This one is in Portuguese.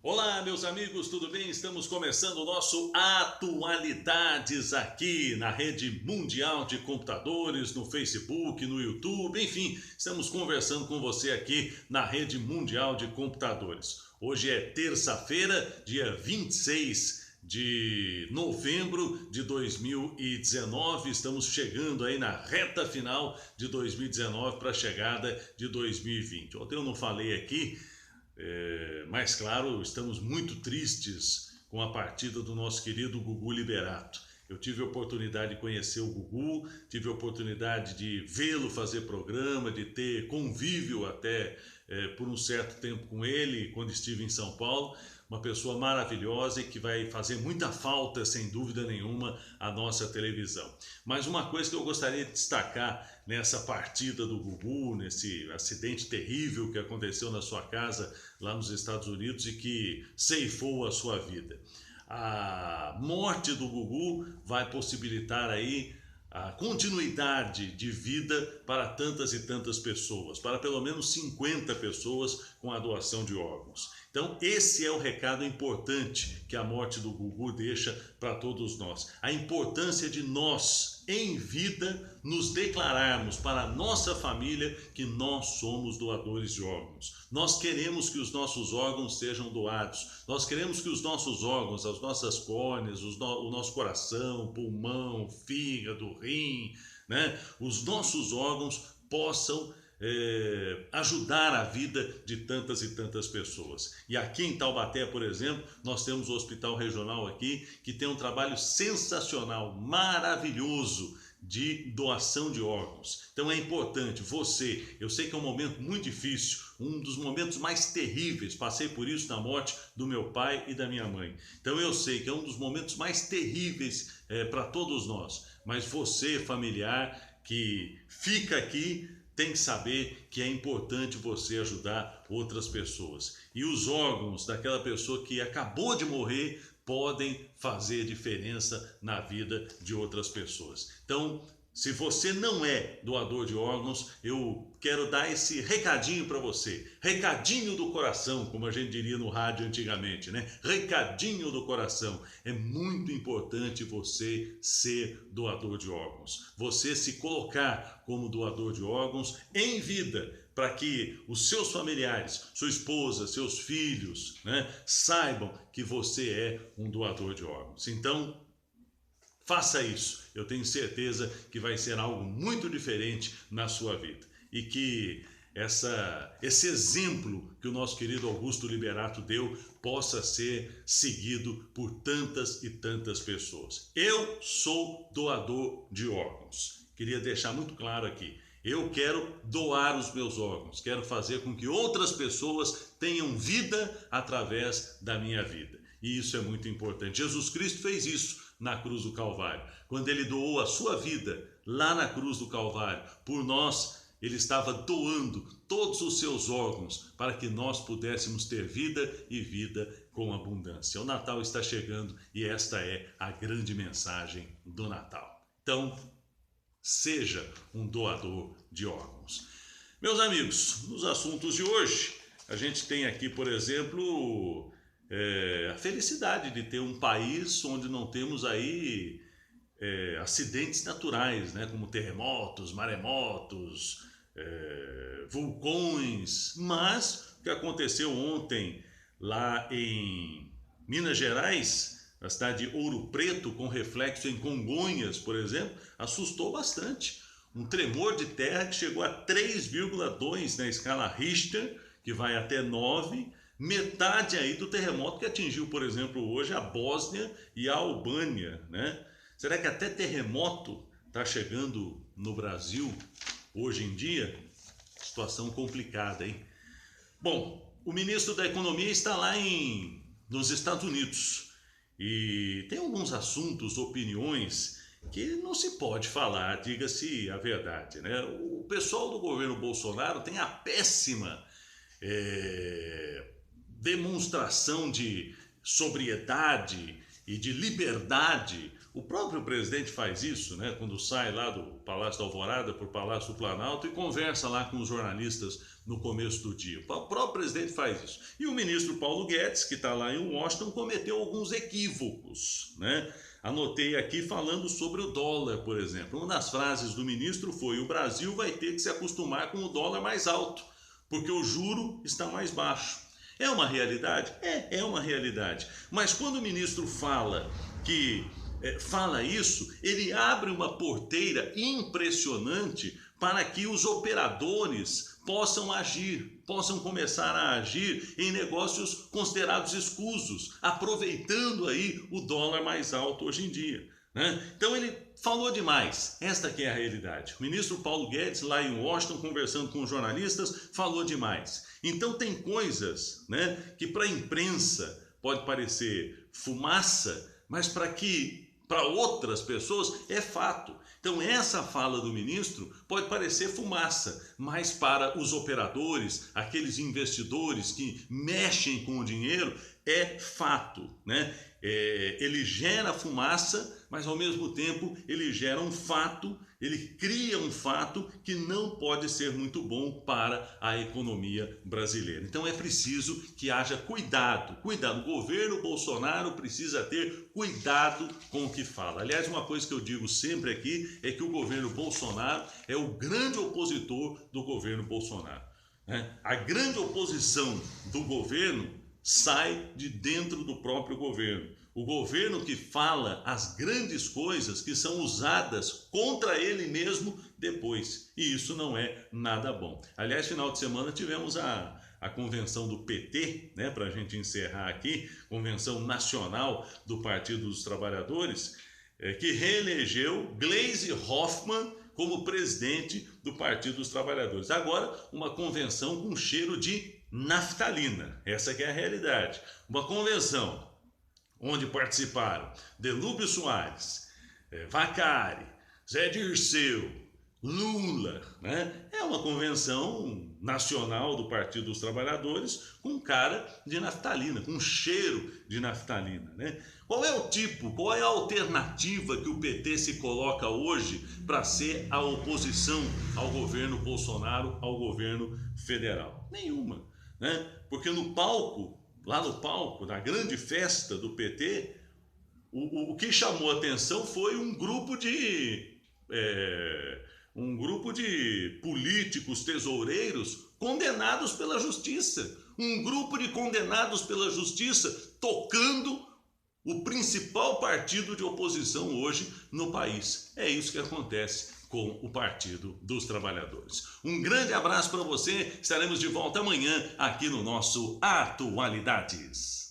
Olá, meus amigos, tudo bem? Estamos começando o nosso Atualidades aqui na Rede Mundial de Computadores, no Facebook, no YouTube, enfim, estamos conversando com você aqui na Rede Mundial de Computadores. Hoje é terça-feira, dia 26 de novembro de 2019, estamos chegando aí na reta final de 2019 para a chegada de 2020. Ontem eu não falei aqui, mas claro, estamos muito tristes com a partida do nosso querido Gugu Liberato. Eu tive a oportunidade de conhecer o Gugu, tive a oportunidade de vê-lo fazer programa, de ter convívio até por um certo tempo com ele, quando estive em São Paulo. Uma pessoa maravilhosa e que vai fazer muita falta, sem dúvida nenhuma, à nossa televisão. Mas uma coisa que eu gostaria de destacar nessa partida do Gugu, nesse acidente terrível que aconteceu na sua casa lá nos Estados Unidos e que ceifou a sua vida. A morte do Gugu vai possibilitar aí a continuidade de vida para tantas e tantas pessoas, para pelo menos 50 pessoas com a doação de órgãos. Então esse é o recado importante que a morte do Gugu deixa para todos nós. A importância de nós, em vida, nos declararmos para a nossa família que nós somos doadores de órgãos. Nós queremos que os nossos órgãos sejam doados. Nós queremos que os nossos órgãos, as nossas córneas, o nosso coração, pulmão, fígado, rim, né? Os nossos órgãos possam ajudar a vida de tantas e tantas pessoas. E aqui em Taubaté, por exemplo, nós temos o Hospital Regional aqui, que tem um trabalho sensacional, maravilhoso, de doação de órgãos. Então é importante, eu sei que é um momento muito difícil, um dos momentos mais terríveis, passei por isso na morte do meu pai e da minha mãe. Então eu sei que é um dos momentos mais terríveis para todos nós, mas você, familiar, que fica aqui, tem que saber que é importante você ajudar outras pessoas. E os órgãos daquela pessoa que acabou de morrer podem fazer diferença na vida de outras pessoas. Então, se você não é doador de órgãos, eu quero dar esse recadinho para você. Recadinho do coração, como a gente diria no rádio antigamente, né? Recadinho do coração. É muito importante você ser doador de órgãos. Você se colocar como doador de órgãos em vida, para que os seus familiares, sua esposa, seus filhos, né, saibam que você é um doador de órgãos. Então, faça isso, eu tenho certeza que vai ser algo muito diferente na sua vida. E que esse exemplo que o nosso querido Augusto Liberato deu possa ser seguido por tantas e tantas pessoas. Eu sou doador de órgãos. Queria deixar muito claro aqui. Eu quero doar os meus órgãos, quero fazer com que outras pessoas tenham vida através da minha vida. E isso é muito importante. Jesus Cristo fez isso na cruz do Calvário. Quando ele doou a sua vida lá na cruz do Calvário, por nós, ele estava doando todos os seus órgãos para que nós pudéssemos ter vida e vida com abundância. O Natal está chegando e esta é a grande mensagem do Natal. Então, seja um doador de órgãos. Meus amigos, nos assuntos de hoje, a gente tem aqui, por exemplo, a felicidade de ter um país onde não temos aí acidentes naturais, né, como terremotos, maremotos, vulcões. Mas o que aconteceu ontem lá em Minas Gerais, na cidade de Ouro Preto, com reflexo em Congonhas, por exemplo, assustou bastante. Um tremor de terra que chegou a 3,2 na escala Richter, que vai até 9, metade aí do terremoto que atingiu, por exemplo, hoje a Bósnia e a Albânia, né? Será que até terremoto está chegando no Brasil hoje em dia? Situação complicada, hein? Bom, o ministro da Economia está lá nos Estados Unidos. E tem alguns assuntos, opiniões que não se pode falar, diga-se a verdade, né? O pessoal do governo Bolsonaro tem a péssima demonstração de sobriedade e de liberdade O próprio presidente faz isso, né, quando sai lá do Palácio da Alvorada para o Palácio do Planalto e conversa lá com os jornalistas no começo do dia. O próprio presidente faz isso. E o ministro Paulo Guedes, que está lá em Washington, cometeu alguns equívocos, né? Anotei aqui falando sobre o dólar, por exemplo. Uma das frases do ministro foi: o Brasil vai ter que se acostumar com o dólar mais alto, porque o juro está mais baixo. É uma realidade? É uma realidade. Mas quando o ministro fala isso, ele abre uma porteira impressionante para que os operadores possam agir, possam começar a agir em negócios considerados escusos, aproveitando aí o dólar mais alto hoje em dia, né? Então ele falou demais, esta que é a realidade. O ministro Paulo Guedes, lá em Washington, conversando com os jornalistas, falou demais. Então tem coisas, né, que para a imprensa pode parecer fumaça, mas para outras pessoas é fato. Então essa fala do ministro pode parecer fumaça, mas para os operadores, aqueles investidores que mexem com o dinheiro, é fato, né? Ele gera fumaça, mas ao mesmo tempo ele gera um fato, ele cria um fato que não pode ser muito bom para a economia brasileira. Então é preciso que haja cuidado. O governo Bolsonaro precisa ter cuidado com o que fala. Aliás, uma coisa que eu digo sempre aqui é que o governo Bolsonaro é o grande opositor do governo Bolsonaro, né? A grande oposição do governo sai de dentro do próprio governo. O governo que fala as grandes coisas que são usadas contra ele mesmo depois. E isso não é nada bom. Aliás, final de semana tivemos a convenção do PT, né, para a gente encerrar aqui, Convenção Nacional do Partido dos Trabalhadores, que reelegeu Gleisi Hoffmann como presidente do Partido dos Trabalhadores. Agora, uma convenção com cheiro de naftalina. Essa que é a realidade. Uma convenção onde participaram Delúbio Soares, Vacari, Zé Dirceu, Lula, né? É uma convenção nacional do Partido dos Trabalhadores com cara de naftalina, com cheiro de naftalina, né? Qual é a alternativa que o PT se coloca hoje para ser a oposição ao governo Bolsonaro, ao governo federal? Nenhuma, né? Porque lá no palco, na grande festa do PT, o que chamou a atenção foi um grupo de políticos tesoureiros condenados pela justiça. Um grupo de condenados pela justiça tocando o principal partido de oposição hoje no país. É isso que acontece com o Partido dos Trabalhadores. Um grande abraço para você. Estaremos de volta amanhã aqui no nosso Atualidades.